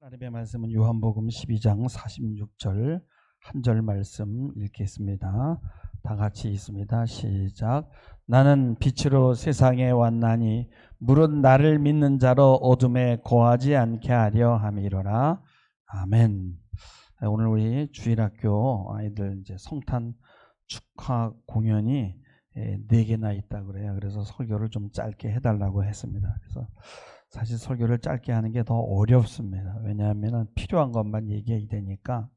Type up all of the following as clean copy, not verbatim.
하나님의 말씀은 요한복음 12장 46절 한 절 말씀 읽겠습니다. 다 같이 읽습니다. 시작. 나는 빛으로 세상에 왔나니 물은 나를 믿는 자로 어둠에 거하지 않게 하려 함이로라. 아멘. 오늘 우리 주일학교 아이들 이제 성탄 축하 공연이 4개나 있다 그래요. 그래서 설교를 좀 짧게 해달라고 했습니다. 그래서 사실 설교를 짧게 하는 게 더 어렵습니다. 왜냐하면 필요한 것만 얘기해야 되니까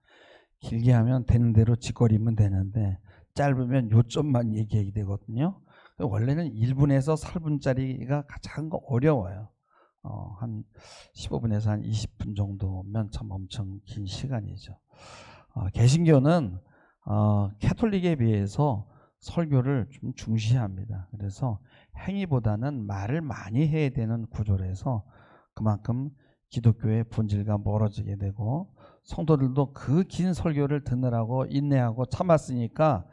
길게 하면 되는 대로 짓거리면 되는데 짧으면 요점만 얘기해야 되거든요. 원래는 1분에서 4분짜리가 가장 어려워요. 한 15분에서 한 20분 정도면 참 엄청 긴 시간이죠. 개신교는 캐톨릭에 비해서 설교를 좀 중시합니다. 그래서 행위보다는 말을 많이 해야 되는 구조라서 그만큼 기독교의 본질과 멀어지게 되고, 성도들도 그 긴 설교를 듣느라고 인내하고 참았으니까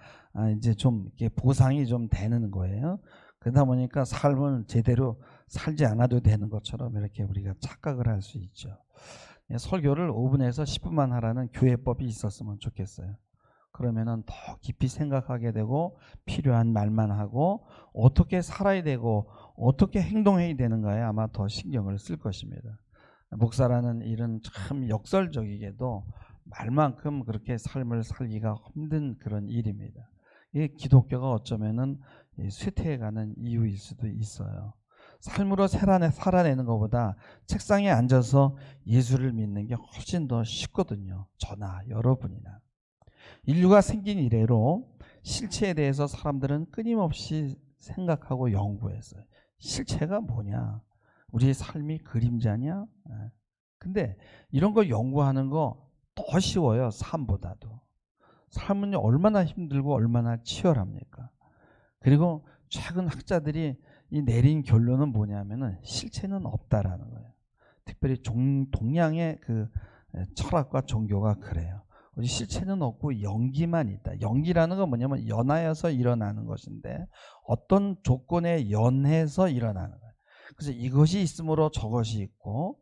이제 좀 이렇게 보상이 좀 되는 거예요. 그러다 보니까 삶을 제대로 살지 않아도 되는 것처럼 이렇게 우리가 착각을 할 수 있죠. 설교를 5분에서 10분만 하라는 교회법이 있었으면 좋겠어요. 그러면은 더 깊이 생각하게 되고 필요한 말만 하고 어떻게 살아야 되고 어떻게 행동해야 되는가에 아마 더 신경을 쓸 것입니다. 목사라는 일은 참 역설적이게도 말만큼 그렇게 삶을 살기가 힘든 그런 일입니다. 이게 기독교가 어쩌면은 쇠퇴해가는 이유일 수도 있어요. 삶으로 살아내는 것보다 책상에 앉아서 예수를 믿는 게 훨씬 더 쉽거든요. 저나 여러분이나. 인류가 생긴 이래로 실체에 대해서 사람들은 끊임없이 생각하고 연구했어요. 실체가 뭐냐? 우리의 삶이 그림자냐? 근데 이런 거 연구하는 거 더 쉬워요. 삶보다도. 삶은 얼마나 힘들고 얼마나 치열합니까? 그리고 최근 학자들이 내린 결론은 뭐냐면은 실체는 없다라는 거예요. 특별히 동양의 그 철학과 종교가 그래요. 우리 실체는 없고 연기만 있다. 연기라는 건 뭐냐면 연하여서 일어나는 것인데 어떤 조건에 연해서 일어나는 거예요. 그래서 이것이 있으므로 저것이 있고,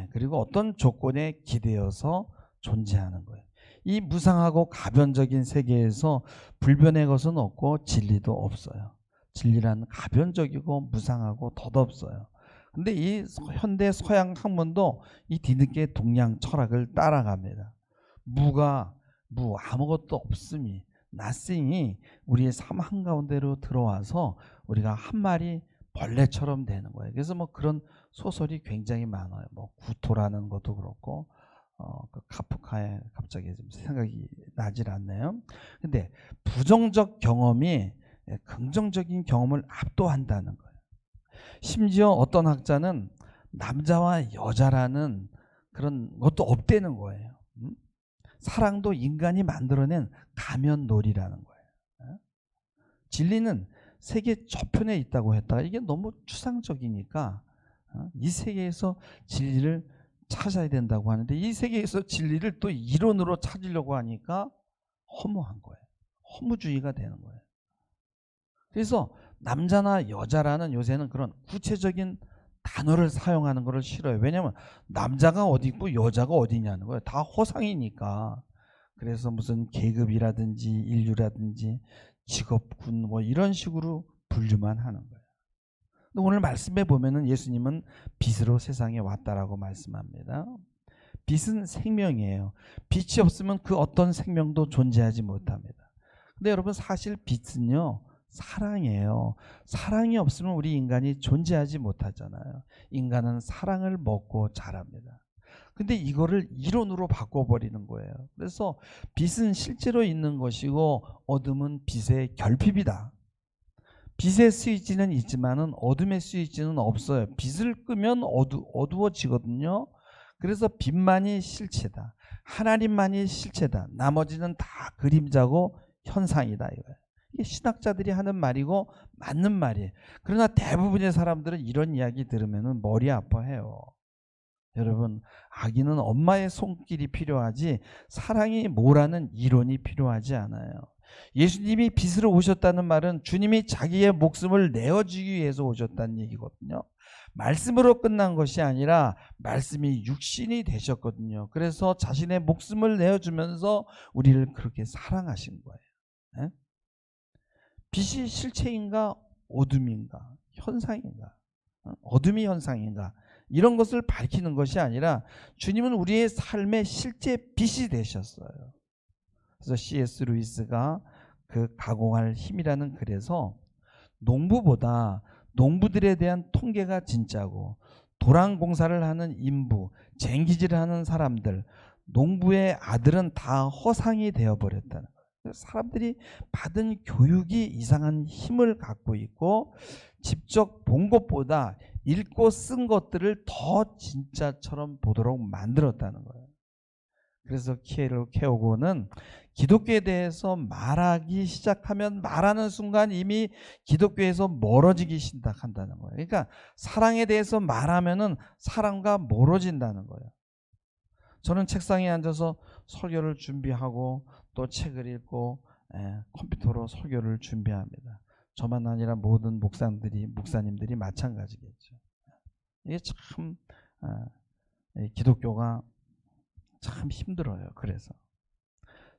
그리고 어떤 조건에 기대어서 존재하는 거예요. 이 무상하고 가변적인 세계에서 불변의 것은 없고 진리도 없어요. 진리란 가변적이고 무상하고 덧없어요. 근데 이 현대 서양 학문도 이 뒤늦게 동양 철학을 따라갑니다. 아무것도 없음이, nothing이 우리의 삶 한가운데로 들어와서 우리가 한 마리 벌레처럼 되는 거예요. 그래서 뭐 그런 소설이 굉장히 많아요. 뭐 구토라는 것도 그렇고, 그 카프카의 갑자기 좀 생각이 나질 않네요. 근데 부정적 경험이 긍정적인 경험을 압도한다는 거예요. 심지어 어떤 학자는 남자와 여자라는 그런 것도 없다는 거예요. 사랑도 인간이 만들어낸 가면놀이라는 거예요. 진리는 세계 저편에 있다고 했다가 이게 너무 추상적이니까 이 세계에서 진리를 찾아야 된다고 하는데 이 세계에서 진리를 또 이론으로 찾으려고 하니까 허무한 거예요. 허무주의가 되는 거예요. 그래서 남자나 여자라는 요새는 그런 구체적인 단어를 사용하는 것을 싫어요. 왜냐하면 남자가 어디 있고 여자가 어디냐는 거예요. 다 허상이니까. 그래서 무슨 계급이라든지 인류라든지 직업군 뭐 이런 식으로 분류만 하는 거예요. 오늘 말씀에 보면은 예수님은 빛으로 세상에 왔다라고 말씀합니다. 빛은 생명이에요. 빛이 없으면 그 어떤 생명도 존재하지 못합니다. 근데 여러분 사실 빛은요 사랑이에요. 사랑이 없으면 우리 인간이 존재하지 못하잖아요. 인간은 사랑을 먹고 자랍니다. 근데 이거를 이론으로 바꿔버리는 거예요. 그래서 빛은 실제로 있는 것이고 어둠은 빛의 결핍이다. 빛의 스위치는 있지만은 어둠의 스위치는 없어요. 빛을 끄면 어두워지거든요. 그래서 빛만이 실체다. 하나님만이 실체다. 나머지는 다 그림자고 현상이다 이거예요. 이게 신학자들이 하는 말이고 맞는 말이에요. 그러나 대부분의 사람들은 이런 이야기 들으면 머리 아파해요. 여러분, 아기는 엄마의 손길이 필요하지 사랑이 뭐라는 이론이 필요하지 않아요. 예수님이 빚으로 오셨다는 말은 주님이 자기의 목숨을 내어주기 위해서 오셨다는 얘기거든요. 말씀으로 끝난 것이 아니라 말씀이 육신이 되셨거든요. 그래서 자신의 목숨을 내어주면서 우리를 그렇게 사랑하신 거예요. 네? 빛이 실체인가 어둠인가 현상인가 어둠이 현상인가 이런 것을 밝히는 것이 아니라 주님은 우리의 삶의 실제 빛이 되셨어요. 그래서 C.S. 루이스가 그 가공할 힘이라는 글에서 농부보다 농부들에 대한 통계가 진짜고 도랑 공사를 하는 인부, 쟁기질을 하는 사람들, 농부의 아들은 다 허상이 되어버렸다는 거예요. 사람들이 받은 교육이 이상한 힘을 갖고 있고 직접 본 것보다 읽고 쓴 것들을 더 진짜처럼 보도록 만들었다는 거예요. 그래서 케오고는 기독교에 대해서 말하기 시작하면 말하는 순간 이미 기독교에서 멀어지기 시작한다는 거예요. 그러니까 사랑에 대해서 말하면은 사랑과 멀어진다는 거예요. 저는 책상에 앉아서 설교를 준비하고 또 책을 읽고 컴퓨터로 설교를 준비합니다. 저만 아니라 모든 목사님들이 마찬가지겠죠. 이게 참 기독교가 참 힘들어요. 그래서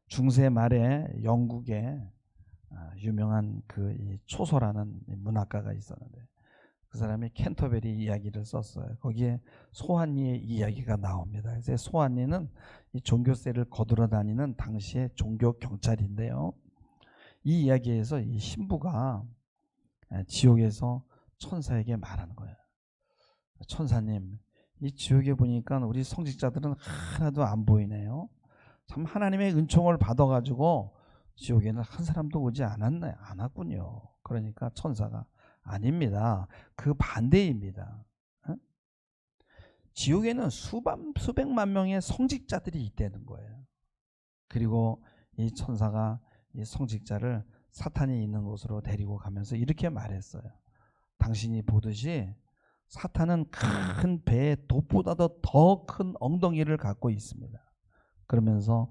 중세 말에 영국에 유명한 그 초소라는 문학가가 있었는데 그 사람이 캔터베리 이야기를 썼어요. 거기에 소환리의 이야기가 나옵니다. 그래서 소환리는 이 종교세를 거두러 다니는 당시의 종교 경찰인데요. 이 이야기에서 이 신부가 지옥에서 천사에게 말하는 거예요. 천사님, 이 지옥에 보니까 우리 성직자들은 하나도 안 보이네요. 참 하나님의 은총을 받아가지고 지옥에는 한 사람도 오지 않았군요. 그러니까 천사가 아닙니다. 그 반대입니다. 지옥에는 수백만 명의 성직자들이 있다는 거예요. 그리고 이 천사가 이 성직자를 사탄이 있는 곳으로 데리고 가면서 이렇게 말했어요. 당신이 보듯이 사탄은 큰 배에 돛보다도 더 큰 엉덩이를 갖고 있습니다. 그러면서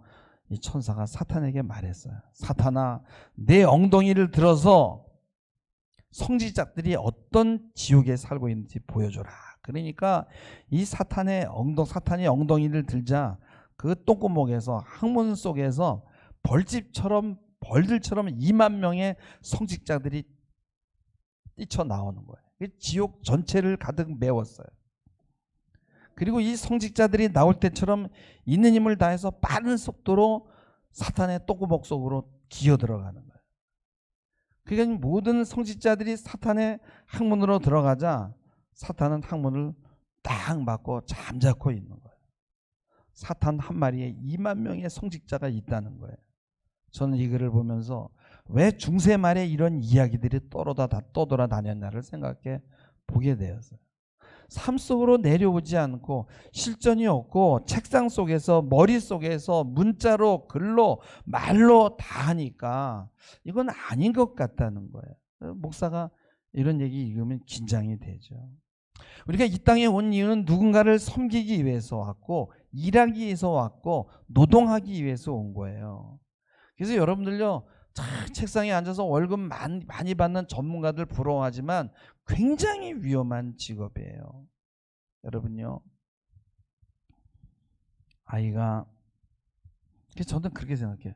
이 천사가 사탄에게 말했어요. 사탄아, 내 엉덩이를 들어서 성직자들이 어떤 지옥에 살고 있는지 보여줘라. 그러니까 이 사탄이 엉덩이를 들자 그 똥구멍에서 항문 속에서 벌들처럼 2만 명의 성직자들이 뛰쳐나오는 거예요. 지옥 전체를 가득 메웠어요. 그리고 이 성직자들이 나올 때처럼 있는 힘을 다해서 빠른 속도로 사탄의 똥구멍 속으로 기어들어가는 거예요. 그러니까 모든 성직자들이 사탄의 항문으로 들어가자 사탄은 항문을 딱 막고 잠자코 있는 거예요. 사탄 한 마리에 2만 명의 성직자가 있다는 거예요. 저는 이 글을 보면서 왜 중세 말에 이런 이야기들이 떠돌아다녔나를 생각해 보게 되었어요. 삶 속으로 내려오지 않고 실전이 없고 책상 속에서 머릿속에서 문자로 글로 말로 다 하니까 이건 아닌 것 같다는 거예요. 목사가 이런 얘기 읽으면 긴장이 되죠. 우리가 이 땅에 온 이유는 누군가를 섬기기 위해서 왔고 일하기 위해서 왔고 노동하기 위해서 온 거예요. 그래서 여러분들요, 책상에 앉아서 월급 많이 받는 전문가들 부러워하지만 굉장히 위험한 직업이에요. 여러분요, 아이가, 저는 그렇게 생각해요.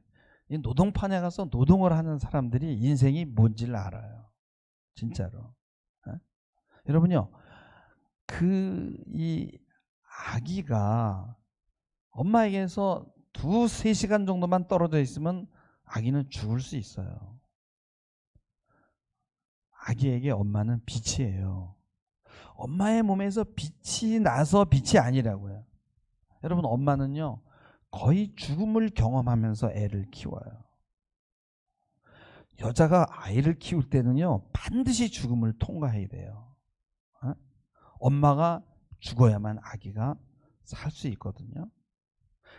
이 노동판에 가서 노동을 하는 사람들이 인생이 뭔지를 알아요. 진짜로. 여러분요, 이 아기가 엄마에게서 2-3시간 정도만 떨어져 있으면 아기는 죽을 수 있어요. 아기에게 엄마는 빛이에요. 엄마의 몸에서 빛이 나서 빛이 아니라고요. 여러분, 엄마는요 거의 죽음을 경험하면서 애를 키워요. 여자가 아이를 키울 때는요 반드시 죽음을 통과해야 돼요. 엄마가 죽어야만 아기가 살 수 있거든요.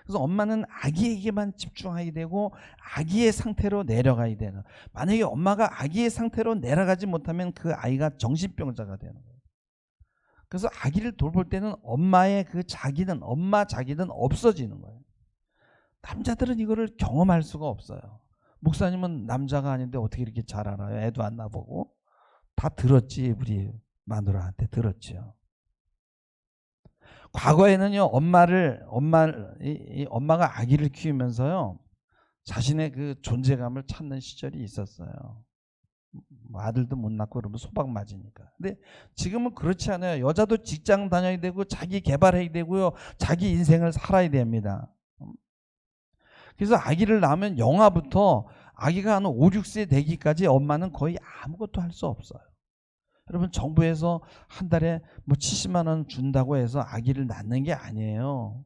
그래서 엄마는 아기에게만 집중하게 되고 아기의 상태로 내려가야 되는, 만약에 엄마가 아기의 상태로 내려가지 못하면 그 아이가 정신병자가 되는 거예요. 그래서 아기를 돌볼 때는 엄마의 그 엄마 자기는 없어지는 거예요. 남자들은 이거를 경험할 수가 없어요. 목사님은 남자가 아닌데 어떻게 이렇게 잘 알아요? 애도 안 나보고. 다 들었지. 우리 마누라한테 들었죠. 과거에는요, 엄마가 아기를 키우면서요, 자신의 그 존재감을 찾는 시절이 있었어요. 뭐 아들도 못 낳고 그러면 소박 맞으니까. 근데 지금은 그렇지 않아요. 여자도 직장 다녀야 되고 자기 개발해야 되고요. 자기 인생을 살아야 됩니다. 그래서 아기를 낳으면 영아부터 아기가 한 5, 6세 되기까지 엄마는 거의 아무것도 할 수 없어요. 여러분, 정부에서 한 달에 뭐 70만 원 준다고 해서 아기를 낳는 게 아니에요.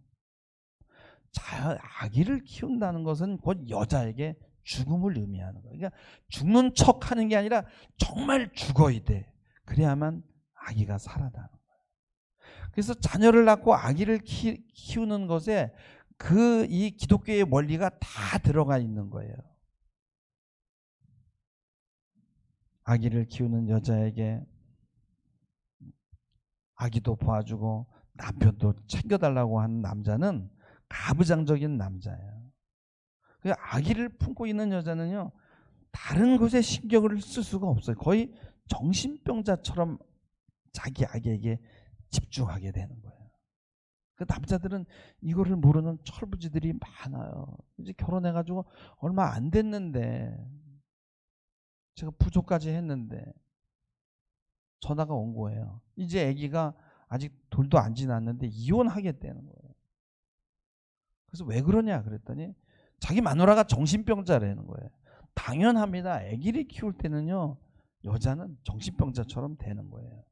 아기를 키운다는 것은 곧 여자에게 죽음을 의미하는 거예요. 그러니까 죽는 척 하는 게 아니라 정말 죽어야 돼. 그래야만 아기가 살아나는 거예요. 그래서 자녀를 낳고 아기를 키우는 것에 이 기독교의 원리가 다 들어가 있는 거예요. 아기를 키우는 여자에게 아기도 봐주고 남편도 챙겨달라고 하는 남자는 가부장적인 남자예요. 아기를 품고 있는 여자는요, 다른 곳에 신경을 쓸 수가 없어요. 거의 정신병자처럼 자기 아기에게 집중하게 되는 거예요. 그 남자들은 이거를 모르는 철부지들이 많아요. 이제 결혼해가지고 얼마 안 됐는데, 제가 부조까지 했는데 전화가 온 거예요. 이제 아기가 아직 돌도 안 지났는데 이혼하겠다는 거예요. 그래서 왜 그러냐 그랬더니 자기 마누라가 정신병자라는 거예요. 당연합니다. 아기를 키울 때는요, 여자는 정신병자처럼 되는 거예요.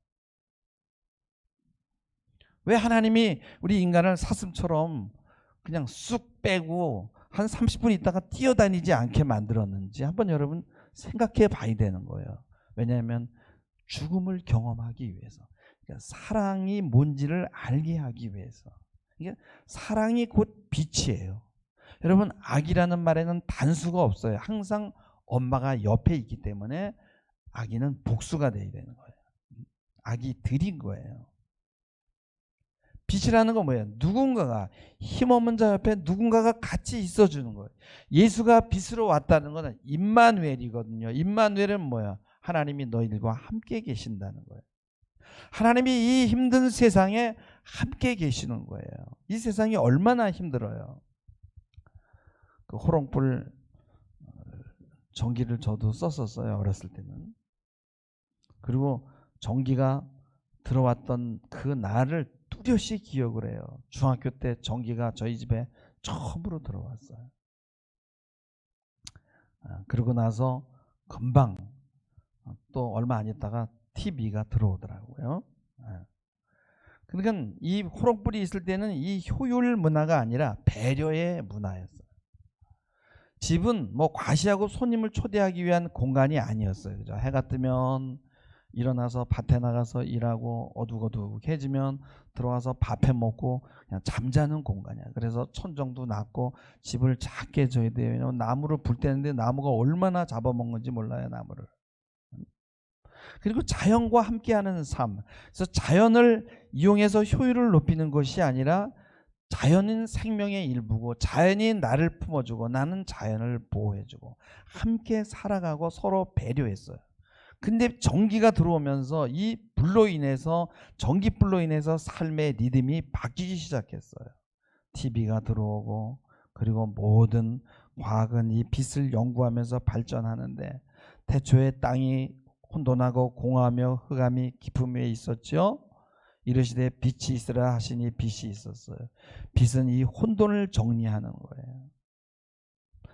왜 하나님이 우리 인간을 사슴처럼 그냥 쑥 빼고 한 30분 있다가 뛰어다니지 않게 만들었는지 한번 여러분 생각해 봐야 되는 거예요. 왜냐하면 죽음을 경험하기 위해서, 그러니까 사랑이 뭔지를 알게 하기 위해서. 이게 사랑이 곧 빛이에요. 여러분, 아기라는 말에는 단수가 없어요. 항상 엄마가 옆에 있기 때문에 아기는 복수가 돼야 되는 거예요. 아기 들인 거예요. 빛이라는 건 뭐예요? 누군가가, 힘없는 자 옆에 누군가가 같이 있어주는 거예요. 예수가 빛으로 왔다는 것은 임마누엘이거든요. 임마누엘은 뭐야? 하나님이 너희들과 함께 계신다는 거예요. 하나님이 이 힘든 세상에 함께 계시는 거예요. 이 세상이 얼마나 힘들어요. 그 호롱불 전기를 저도 썼었어요, 어렸을 때는. 그리고 전기가 들어왔던 그 날을 뚜렷이 기억을 해요. 중학교 때 전기가 저희 집에 처음으로 들어왔어요. 그러고 나서 금방 또 얼마 안 있다가 TV가 들어오더라고요. 그러니까 이 호롱불이 있을 때는 이 효율 문화가 아니라 배려의 문화였어요. 집은 뭐 과시하고 손님을 초대하기 위한 공간이 아니었어요. 그죠? 해가 뜨면 일어나서 밭에 나가서 일하고 어둑어둑해지면 들어와서 밥해 먹고 그냥 잠자는 공간이야. 그래서 천정도 낮고 집을 작게 져야 돼요. 왜냐면 나무를 불 때는데 나무가 얼마나 잡아먹는지 몰라요, 나무를. 그리고 자연과 함께하는 삶. 그래서 자연을 이용해서 효율을 높이는 것이 아니라 자연은 생명의 일부고 자연이 나를 품어주고 나는 자연을 보호해주고 함께 살아가고 서로 배려했어요. 근데 전기가 들어오면서 이 불로 인해서, 전기불로 인해서 삶의 리듬이 바뀌기 시작했어요. TV가 들어오고, 그리고 모든 과학은 이 빛을 연구하면서 발전하는데, 태초에 땅이 혼돈하고 공허하며 흑암이 깊음 위에 있었죠. 이르시되 빛이 있으라 하시니 빛이 있었어요. 빛은 이 혼돈을 정리하는 거예요.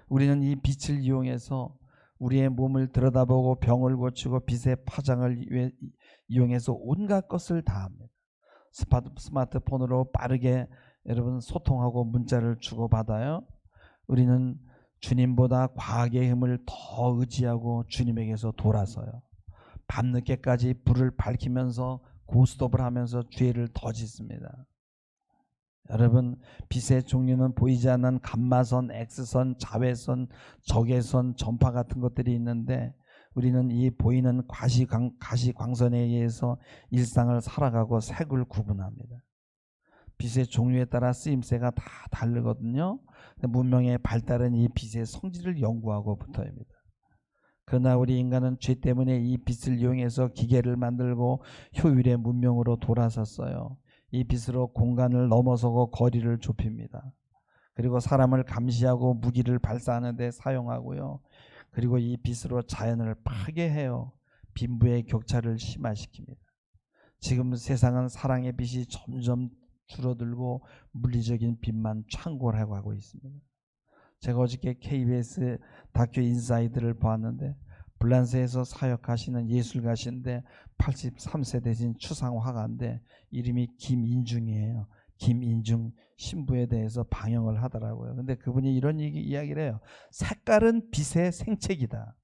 우리는 이 빛을 이용해서 우리의 몸을 들여다보고 병을 고치고 빛의 파장을 이용해서 온갖 것을 다 합니다. 스마트폰으로 빠르게 여러분 소통하고 문자를 주고받아요. 우리는 주님보다 과학의 힘을 더 의지하고 주님에게서 돌아서요. 밤늦게까지 불을 밝히면서 고스톱을 하면서 죄를 더 짓습니다. 여러분, 빛의 종류는 보이지 않는 감마선, X선, 자외선, 적외선, 전파 같은 것들이 있는데 우리는 이 보이는 가시광선에 의해서 일상을 살아가고 색을 구분합니다. 빛의 종류에 따라 쓰임새가 다 다르거든요. 문명의 발달은 이 빛의 성질을 연구하고부터입니다. 그러나 우리 인간은 죄 때문에 이 빛을 이용해서 기계를 만들고 효율의 문명으로 돌아섰어요. 이 빛으로 공간을 넘어서고 거리를 좁힙니다. 그리고 사람을 감시하고 무기를 발사하는 데 사용하고요. 그리고 이 빛으로 자연을 파괴해요. 빈부의 격차를 심화시킵니다. 지금 세상은 사랑의 빛이 점점 줄어들고 물리적인 빛만 창궐하고 하고 있습니다. 제가 어저께 KBS 다큐 인사이드를 보았는데 불란서에서 사역하시는 예술가신데 83세 되신 추상 화가인데 이름이 김인중이에요. 김인중 신부에 대해서 방영을 하더라고요. 근데 그분이 이런 이야기를 해요. 색깔은 빛의 생책이다.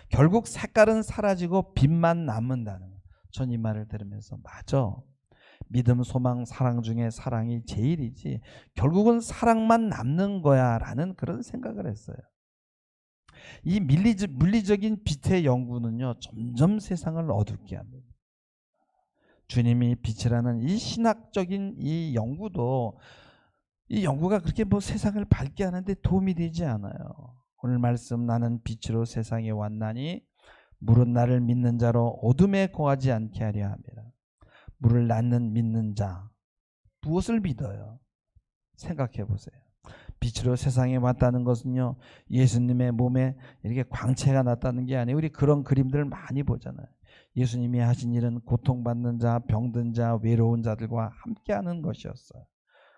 결국 색깔은 사라지고 빛만 남는다는 거예요. 전 이 말을 들으면서 맞아. 믿음, 소망, 사랑 중에 사랑이 제일이지 결국은 사랑만 남는 거야 라는 그런 생각을 했어요. 이 물리적인 빛의 연구는요 점점 세상을 어둡게 합니다. 주님이 빛이라는 이 신학적인 이 연구도 이 연구가 그렇게 뭐 세상을 밝게 하는데 도움이 되지 않아요. 오늘 말씀 나는 빛으로 세상에 왔나니 물은 나를 믿는 자로 어둠에 거하지 않게 하려 합니다. 물을 낳는 믿는 자 무엇을 믿어요? 생각해 보세요. 빛으로 세상에 왔다는 것은요 예수님의 몸에 이렇게 광채가 났다는 게 아니에요. 우리 그런 그림들 많이 보잖아요. 예수님이 하신 일은 고통받는 자, 병든 자, 외로운 자들과 함께하는 것이었어요.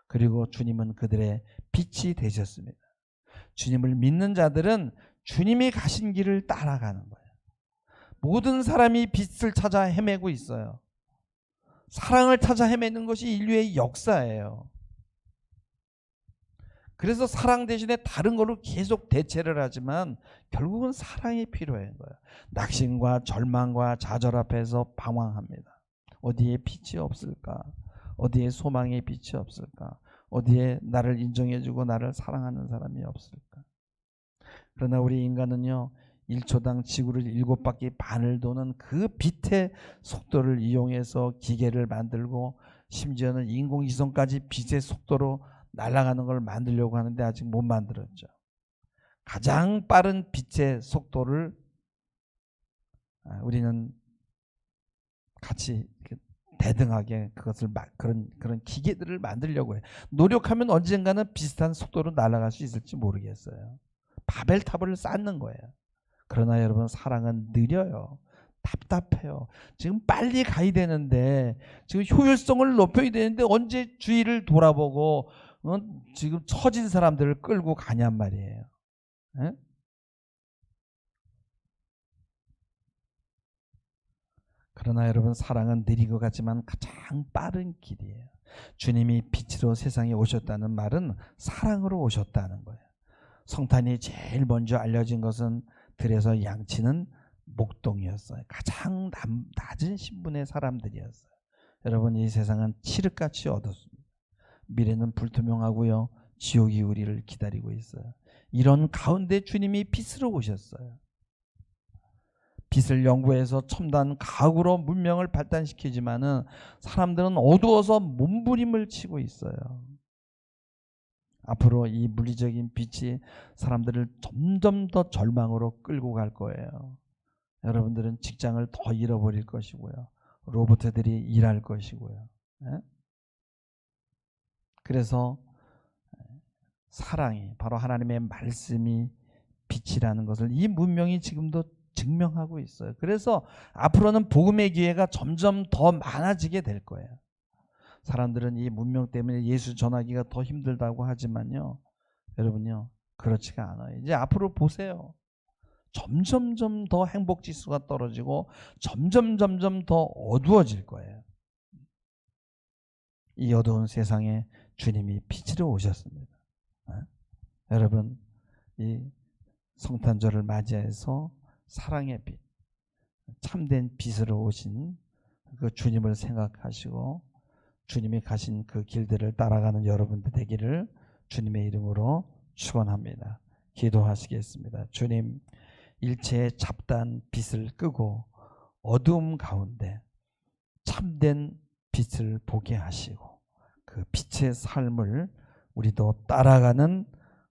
그리고 주님은 그들의 빛이 되셨습니다. 주님을 믿는 자들은 주님이 가신 길을 따라가는 거예요. 모든 사람이 빛을 찾아 헤매고 있어요. 사랑을 찾아 헤매는 것이 인류의 역사예요. 그래서 사랑 대신에 다른 걸로 계속 대체를 하지만 결국은 사랑이 필요한 거예요. 낙심과 절망과 좌절 앞에서 방황합니다. 어디에 빛이 없을까? 어디에 소망의 빛이 없을까? 어디에 나를 인정해주고 나를 사랑하는 사람이 없을까? 그러나 우리 인간은요 1초당 지구를 7바퀴 반을 도는 그 빛의 속도를 이용해서 기계를 만들고 심지어는 인공위성까지 빛의 속도로 날아가는 걸 만들려고 하는데 아직 못 만들었죠. 가장 빠른 빛의 속도를 우리는 같이 대등하게 그것을 그런 기계들을 만들려고 해요. 노력하면 언젠가는 비슷한 속도로 날아갈 수 있을지 모르겠어요. 바벨탑을 쌓는 거예요. 그러나 여러분 사랑은 느려요. 답답해요. 지금 빨리 가야 되는데 지금 효율성을 높여야 되는데 언제 주위를 돌아보고 지금 처진 사람들을 끌고 가냔 말이에요. 에? 그러나 여러분 사랑은 느린 것 같지만 가장 빠른 길이에요. 주님이 빛으로 세상에 오셨다는 말은 사랑으로 오셨다는 거예요. 성탄이 제일 먼저 알려진 것은 들에서 양치는 목동이었어요. 가장 낮은 신분의 사람들이었어요. 여러분 이 세상은 칠흑같이 어둡습니다. 미래는 불투명하고요. 지옥이 우리를 기다리고 있어요. 이런 가운데 주님이 빛으로 오셨어요. 빛을 연구해서 첨단 과학으로 문명을 발달시키지만은 사람들은 어두워서 몸부림을 치고 있어요. 앞으로 이 물리적인 빛이 사람들을 점점 더 절망으로 끌고 갈 거예요. 여러분들은 직장을 더 잃어버릴 것이고요. 로봇들이 일할 것이고요. 그래서 사랑이 바로 하나님의 말씀이 빛이라는 것을 이 문명이 지금도 증명하고 있어요. 그래서 앞으로는 복음의 기회가 점점 더 많아지게 될 거예요. 사람들은 이 문명 때문에 예수 전하기가 더 힘들다고 하지만요. 여러분요. 그렇지가 않아요. 이제 앞으로 보세요. 점점점 더 행복 지수가 떨어지고 점점 더 어두워질 거예요. 이 어두운 세상에 주님이 빛으로 오셨습니다. 여러분 이 성탄절을 맞이해서 사랑의 빛, 참된 빛으로 오신 그 주님을 생각하시고 주님이 가신 그 길들을 따라가는 여러분들 되기를 주님의 이름으로 축원합니다. 기도하시겠습니다. 주님, 일체의 잡다한 빛을 끄고 어두움 가운데 참된 빛을 보게 하시고 그 빛의 삶을 우리도 따라가는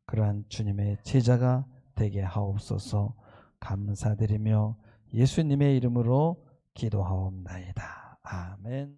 그러한 주님의 제자가 되게 하옵소서. 감사드리며 예수님의 이름으로 기도하옵나이다. 아멘.